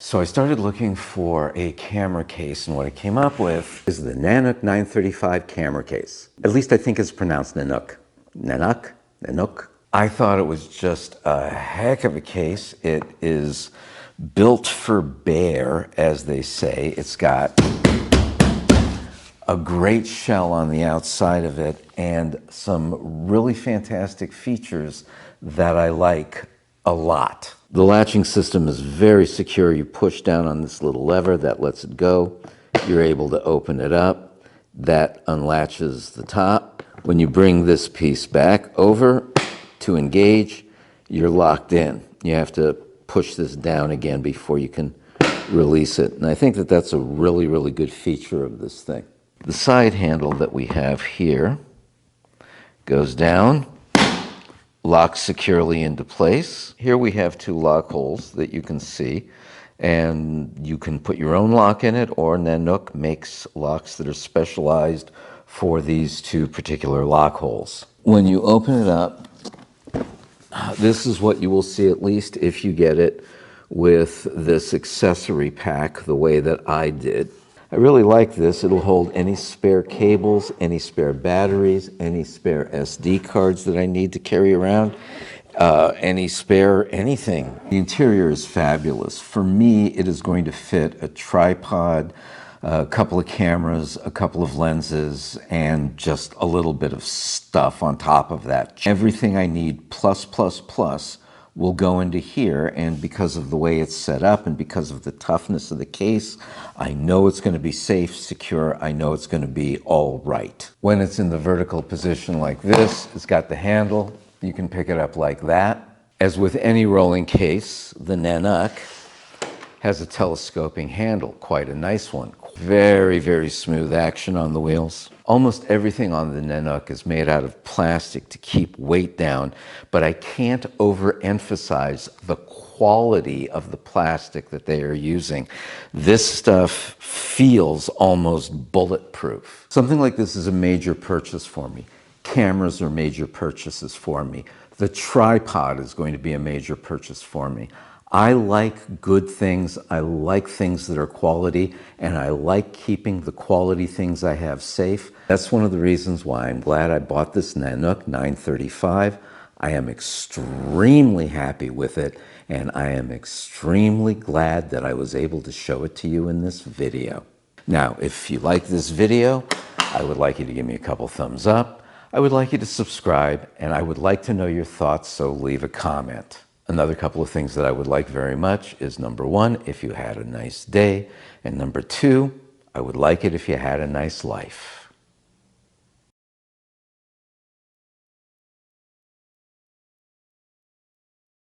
So I started looking for a camera case, and what I came up with is the NANUK 935 camera case. At least I think it's pronounced Nanuk. Nanuk? Nanuk? I thought it was just a heck of a case. It is built for bear, as they say. It's got a great shell on the outside of it and some really fantastic features that I like a lot. The latching system is very secure. You push down on this little lever that lets it go. You're able to open it up. That unlatches the top. When you bring this piece back over to engage, you're locked in. You have to push this down again before you can release it. And I think that that's a really, really good feature of this thing. The side handle that we have here goes down, locks securely into place. Here we have two lock holes that you can see, and you can put your own lock in it, or NANUK makes locks that are specialized for these two particular lock holes. When you open it up, this is what you will see, at least if you get it with this accessory pack the way that I did. I really like this. It'll hold any spare cables, any spare batteries, any spare SD cards that I need to carry around, any spare anything. The interior is fabulous. For me, it is going to fit a tripod, a couple of cameras, a couple of lenses, and just a little bit of stuff on top of that. Everything I need plus will go into here, and because of the way it's set up and because of the toughness of the case, I know it's going to be safe, secure. I know it's going to be all right. When it's in the vertical position like this, it's got the handle. You can pick it up like that. As with any rolling case, the NANUK has a telescoping handle, quite a nice one. Very, very smooth action on the wheels. Almost everything on the NANUK is made out of plastic to keep weight down, but I can't overemphasize the quality of the plastic that they are using. This stuff feels almost bulletproof. Something like this is a major purchase for me. Cameras are major purchases for me. The tripod is going to be a major purchase for me. I like good things, I like things that are quality, and I like keeping the quality things I have safe. That's one of the reasons why I'm glad I bought this NANUK 935. I am extremely happy with it, and I am extremely glad that I was able to show it to you in this video. Now, if you like this video, I would like you to give me a couple thumbs up. I would like you to subscribe, and I would like to know your thoughts, so leave a comment. Another couple of things that I would like very much is, number one, if you had a nice day, and number two, I would like it if you had a nice life.